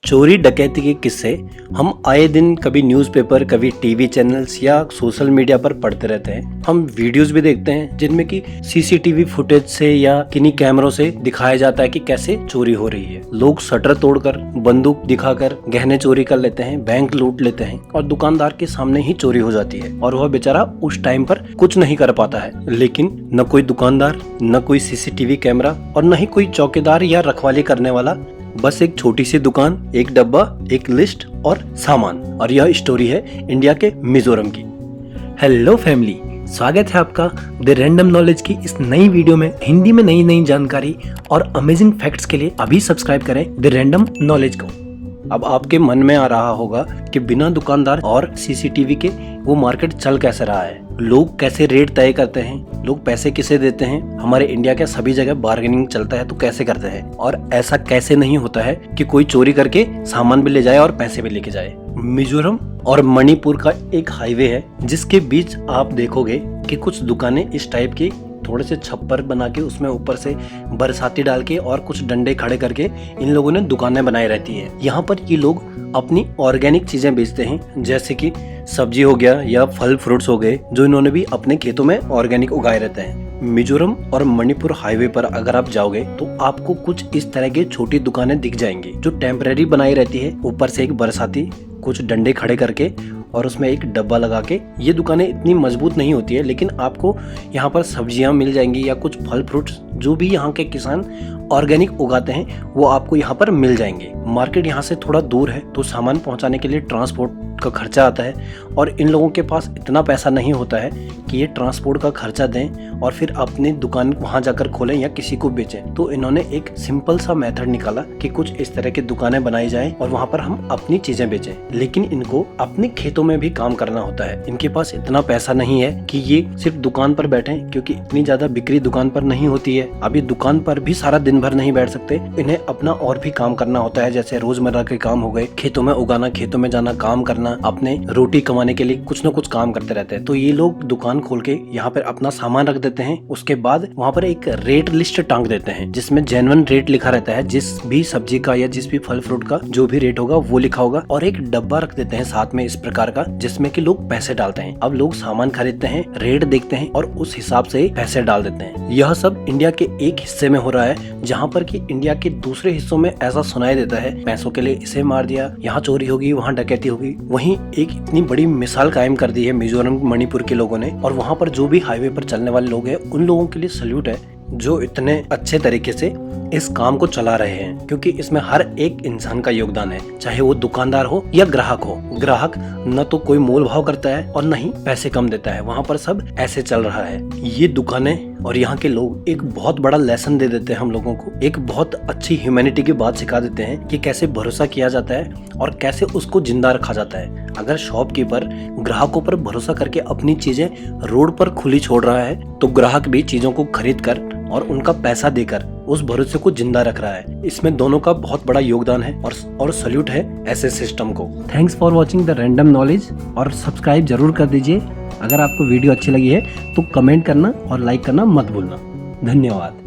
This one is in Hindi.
चोरी डकैती के किस्से हम आए दिन कभी न्यूज़पेपर, कभी टीवी चैनल्स या सोशल मीडिया पर पढ़ते रहते हैं। हम वीडियोस भी देखते हैं जिनमें कि सीसीटीवी फुटेज से या किन्हीं कैमरों से दिखाया जाता है कि कैसे चोरी हो रही है। लोग शटर तोड़कर, बंदूक दिखाकर गहने चोरी कर लेते हैं, बैंक लूट लेते हैं और दुकानदार के सामने ही चोरी हो जाती है और वह बेचारा उस टाइम पर कुछ नहीं कर पाता है। लेकिन न कोई दुकानदार, न कोई सीसीटीवी कैमरा और न ही कोई चौकीदार या रखवाली करने वाला, बस एक छोटी सी दुकान, एक डब्बा, एक लिस्ट और सामान। और यह स्टोरी है इंडिया के मिजोरम की। हेलो फैमिली, स्वागत है आपका द रैंडम नॉलेज की इस नई वीडियो में। हिंदी में नई नई जानकारी और अमेजिंग फैक्ट्स के लिए अभी सब्सक्राइब करें द रैंडम नॉलेज को। अब आपके मन में आ रहा होगा कि बिना दुकानदार और सीसीटीवी के वो मार्केट चल कैसे रहा है, लोग कैसे रेट तय करते हैं, लोग पैसे किसे देते हैं। हमारे इंडिया के सभी जगह बार्गेनिंग चलता है तो कैसे करते हैं, और ऐसा कैसे नहीं होता है कि कोई चोरी करके सामान भी ले जाए और पैसे भी लेके जाए। मिजोरम और मणिपुर का एक हाईवे है जिसके बीच आप देखोगे कि कुछ दुकानें इस टाइप की थोड़े से छप्पर बना के उसमें ऊपर से बरसाती डाल के और कुछ डंडे खड़े करके इन लोगों ने दुकानें बनाई रहती है। यहाँ पर ये लोग अपनी ऑर्गेनिक चीजें बेचते हैं, जैसे कि सब्जी हो गया या फल फ्रूट्स हो गए, जो इन्होंने भी अपने खेतों में ऑर्गेनिक उगाए रहते हैं। मिजोरम और मणिपुर हाईवे पर अगर आप जाओगे तो आपको कुछ इस तरह की छोटी दुकानें दिख जाएंगी जो टेम्परेरी बनाई रहती है, ऊपर से एक बरसाती कुछ डंडे खड़े करके और उसमें एक डब्बा लगा के। ये दुकानें इतनी मजबूत नहीं होती है, लेकिन आपको यहाँ पर सब्जियां मिल जाएंगी या कुछ फल फ्रूट्स जो भी यहाँ के किसान ऑर्गेनिक उगाते हैं वो आपको यहाँ पर मिल जाएंगे। मार्केट यहाँ से थोड़ा दूर है तो सामान पहुँचाने के लिए ट्रांसपोर्ट का खर्चा आता है और इन लोगों के पास इतना पैसा नहीं होता है कि ये ट्रांसपोर्ट का खर्चा दें और फिर अपनी दुकान वहां जाकर खोलें या किसी को बेचें। तो इन्होंने एक सिंपल सा मेथड निकाला कि कुछ इस तरह की दुकानें बनाई जाएं और वहां पर हम अपनी चीजें बेचें। लेकिन इनको अपने खेतों में भी काम करना होता है। इनके पास इतना पैसा नहीं है कि ये सिर्फ दुकान पर बैठे, क्योंकि इतनी ज्यादा बिक्री दुकान पर नहीं होती है। अब ये दुकान पर भी सारा दिन भर नहीं बैठ सकते, इन्हें अपना और भी काम करना होता है, जैसे रोजमर्रा के काम हो गए, खेतों में उगाना, खेतों में जाना, काम करना, अपने रोटी कमाने के लिए कुछ न कुछ काम करते रहते हैं। तो ये लोग दुकान खोल के यहाँ पर अपना सामान रख देते हैं। उसके बाद वहाँ पर एक रेट लिस्ट टांग देते हैं जिसमें जेन्युइन रेट लिखा रहता है, जिस भी सब्जी का या जिस भी फल फ्रूट का जो भी रेट होगा वो लिखा होगा। और एक डब्बा रख देते हैं साथ में इस प्रकार का, जिसमें कि लोग पैसे डालते हैं। अब लोग सामान खरीदते हैं, रेट देखते हैं और उस हिसाब से पैसे डाल देते हैं। यह सब इंडिया के एक हिस्से में हो रहा है, जहाँ पर कि इंडिया के दूसरे हिस्सों में ऐसा सुनाई देता है, पैसों के लिए इसे मार दिया, यहाँ चोरी होगी, वहाँ डकैती होगी। वहीं एक इतनी बड़ी मिसाल कायम कर दी है मिजोरम मणिपुर के लोगों ने, और वहाँ पर जो भी हाईवे पर चलने वाले लोग हैं उन लोगों के लिए सल्यूट है जो इतने अच्छे तरीके से इस काम को चला रहे हैं, क्योंकि इसमें हर एक इंसान का योगदान है, चाहे वो दुकानदार हो या ग्राहक हो। ग्राहक न तो कोई मोल भाव करता है और न ही पैसे कम देता है, वहाँ पर सब ऐसे चल रहा है। ये दुकानें और यहाँ के लोग एक बहुत बड़ा लेसन दे देते हैं हम लोगों को, एक बहुत अच्छी ह्यूमैनिटी की बात सिखा देते हैं कि कैसे भरोसा किया जाता है और कैसे उसको जिंदा रखा जाता है। अगर शॉपकीपर ग्राहकों पर भरोसा करके अपनी चीजें रोड पर खुली छोड़ रहा है तो ग्राहक भी चीजों को खरीद कर और उनका पैसा देकर उस भरोसे को जिंदा रख रहा है। इसमें दोनों का बहुत बड़ा योगदान है और सल्यूट है ऐसे सिस्टम को। Thanks for watching the random knowledge, और सब्सक्राइब जरूर कर दीजिए। अगर आपको वीडियो अच्छी लगी है तो कमेंट करना और लाइक करना मत भूलना। धन्यवाद।